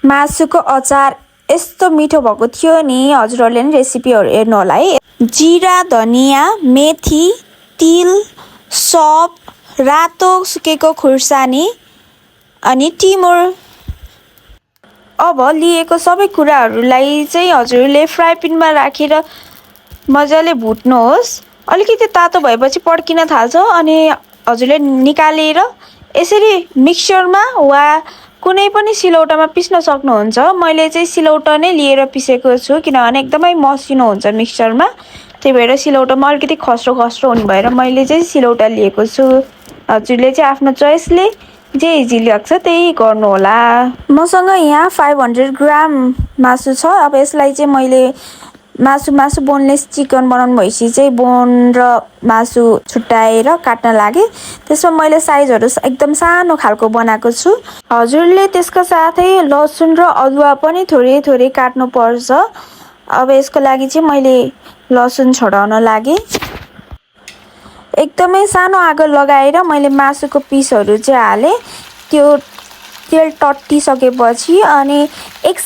मासुको अचार यस्तो मिठो भएको थियो नि। हजुरहरूले नि रेसिपीहरू हेर्नु होला है। जिरा, धनिया, मेथी, तिल, सौप, रातो सुकेको खुर्सानी अनि टिमुर। अब लिएको सबै कुराहरूलाई चाहिँ हजुरले फ्राई प्यानमा राखेर मजाले भुट्नुहोस्। अलिकति तातो भएपछि पड्किन थाल्छ अनि हजुरले निकालेर यसरी मिक्सचरमा वा कुनै पनि सिलौटामा पिस्न सक्नुहुन्छ। मैले चाहिँ सिलौटा नै लिएर पिसेको छु किनभने एकदमै मसिनो हुन्छ मिक्सचरमा। त्यही भएर सिलौटामा अलिकति खस्रो खस्रो हुने भएर मैले चाहिँ सिलौटा लिएको छु। हजुरले चाहिँ आफ्नो चोइसले जे इजी लाग्छ त्यही गर्नु होला। मसँग यहाँ 500 ग्राम मासु छ। अब यसलाई चाहिँ मैले मासु बोनलेस चिकन बनाउनु भएपछि चाहिँ बोन र मासु छुट्याएर काट्न लागे। त्यसमा मैले साइजहरू एकदम सानो खालको बनाएको छु। हजुरले त्यसका साथै लसुन र अदुवा पनि थोरै थोरै काट्नु पर्छ। अब यसको लागि चाहिँ मैले लसुन छोडाउन लागे। एकदमै सानो आगो लगाएर मैले मासुको पिसहरू चाहिँ हालेँ। त्यो तेल टट्टिसकेपछि अनि एक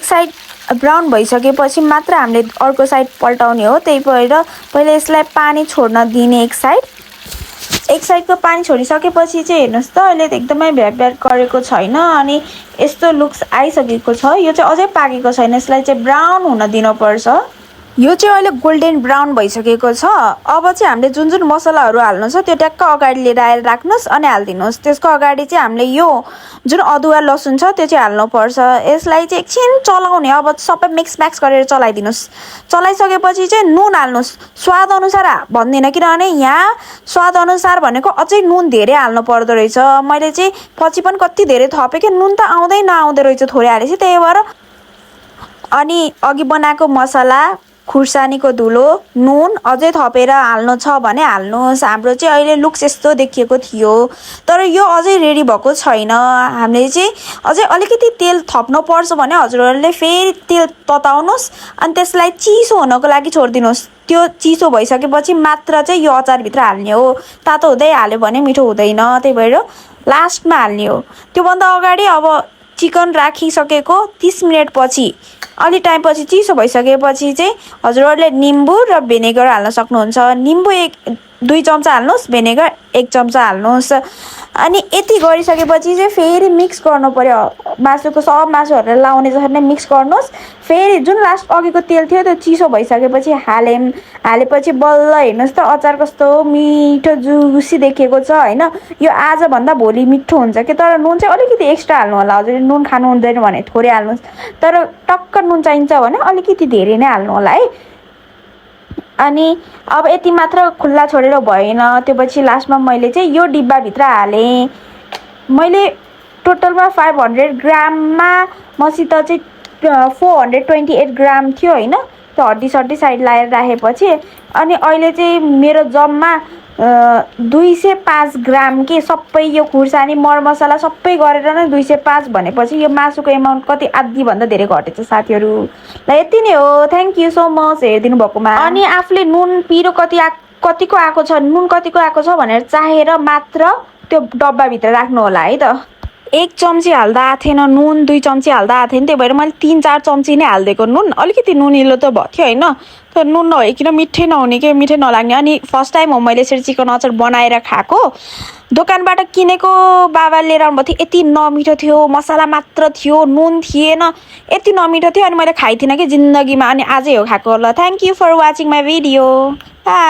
साइड ब्राउन भइसकेपछि मात्र हामीले अर्को साइड पल्टाउने हो। त्यही भएर पहिले यसलाई पानी छोड्न दिने। एक साइडको पानी छोडिसकेपछि चाहिँ हेर्नुहोस् त अहिले एकदमै भ्याट गरेको छैन अनि यस्तो लुक्स आइसकेको छ। यो चाहिँ अझै पाकेको छैन। यसलाई चाहिँ ब्राउन हुन दिनुपर्छ। यो चाहिँ अहिले गोल्डन ब्राउन भइसकेको छ। अब चाहिँ हामीले जुन मसलाहरू हाल्नु छ त्यो ट्याक्क अगाडि लिएर आएर राख्नुहोस् अनि हालिदिनुहोस्। त्यसको अगाडि चाहिँ हामीले यो जुन अदुवा लसुन छ त्यो चाहिँ हाल्नुपर्छ। यसलाई चाहिँ एकछिन चलाउने। अब सबै मिक्स गरेर चलाइदिनुहोस्। चलाइसकेपछि चाहिँ नुन हाल्नुहोस्। स्वाद अनुसार भन्दिनँ किनभने यहाँ स्वाद अनुसार भनेको अझै नुन धेरै हाल्नु पर्दो रहेछ। मैले चाहिँ पछि पनि कति धेरै थपेँ कि नुन त नआउँदो रहेछ थोरै हालेपछि। त्यही भएर अनि अघि बनाएको मसला, खुर्सानीको धुलो, नुन अझै थपेर हाल्नु छ भने हाल्नुहोस्। हाम्रो चाहिँ अहिले लुक्स यस्तो देखिएको थियो तर यो अझै रेडी भएको छैन। हामीले चाहिँ अझै अलिकति तेल थप्नु पर्छ भने हजुरहरूले फेरि तेल तताउनुहोस् अनि त्यसलाई चिसो हुनको लागि छोडिदिनुहोस्। त्यो चिसो भइसकेपछि मात्र चाहिँ यो अचारभित्र हाल्ने हो। तातो हुँदै हाल्यो भने मिठो हुँदैन। त्यही भएर लास्टमा हाल्ने हो। त्योभन्दा अगाडि अब चिकन राखिसकेको 30 मिनट पछि अलि टाइम पछि चिसो भइसकेपछि चाहिँ हजुरहरूले निम्बु र भिनेगर हाल्न सक्नुहुन्छ। निम्बु 2 चम्चा हाल्नुहोस्, भिनेगर 1 चम्चा हाल्नुहोस्। अनि यति गरिसकेपछि चाहिँ फेरि मिक्स गर्नु पर्यो। मासुको सब मासुहरूलाई लाउने जसरी नै मिक्स गर्नुहोस्। फेरि जुन लास्ट अघिको तेल थियो त्यो चिसो भइसकेपछि हालेपछि बल्ल हेर्नुहोस् त अचार कस्तो मिठो जुसी देखिएको छ होइन। यो आजभन्दा भोलि मिठो हुन्छ कि तर नुन चाहिँ अलिकति एक्स्ट्रा हाल्नु होला। हजुरले नुन खानु हुँदैन भने थोरै हाल्नुहोस् तर टक्क नुन चाहिन्छ भने अलिकति धेरै नै हाल्नु होला है। अनि अब यति मात्र खुल्ला छोडेर भएन। त्यो पछि लास्टमा मैले चाहिँ यो डिब्बाभित्र हालेँ। मैले टोटलमा 500 ग्राममा मसित चाहिँ 428 ग्राम थियो होइन। त्यो हड्डी साइड लाएर राखेपछि अनि अहिले चाहिँ मेरो जम्मा 205 ग्राम के सबै यो खुर्सानी मरमसला सबै गरेर नै 205 भनेपछि यो मासुको एमाउन्ट कति आधीभन्दा धेरै घटेछ साथीहरू। ल यति नै हो। थ्याङ्क यू सो मच हेरिदिनु भएकोमा। अनि आफूले नुन पिरो कतिको आएको छ, नुन कतिको आएको छ भनेर चाहेर मात्र त्यो डब्बाभित्र राख्नु होला है त। 1 चम्ची हाल्दा आथेन नुन, 2 चम्ची हाल्दा आथेन। त्यही भएर मैले 3-4 चम्ची नै हालिदिएको नुन। अलिकति नुनिलो त भएको थियो होइन तर नुन नभइकन मिठै नहुने कि मिठै नलाग्ने। अनि फर्स्ट टाइम हो मैले यसरी चिकन अचार बनाएर खाएको। दोकानबाट किनेको बाबाले लिएर आउनुभएको थियो। यति नमिठो थियो, मसला मात्र थियो, नुन थिएन, यति नमिठो थियो। अनि मैले खाइ थिइनँ कि जिन्दगीमा। अनि आजै हो खाएको। ल thank you for watching my video. By.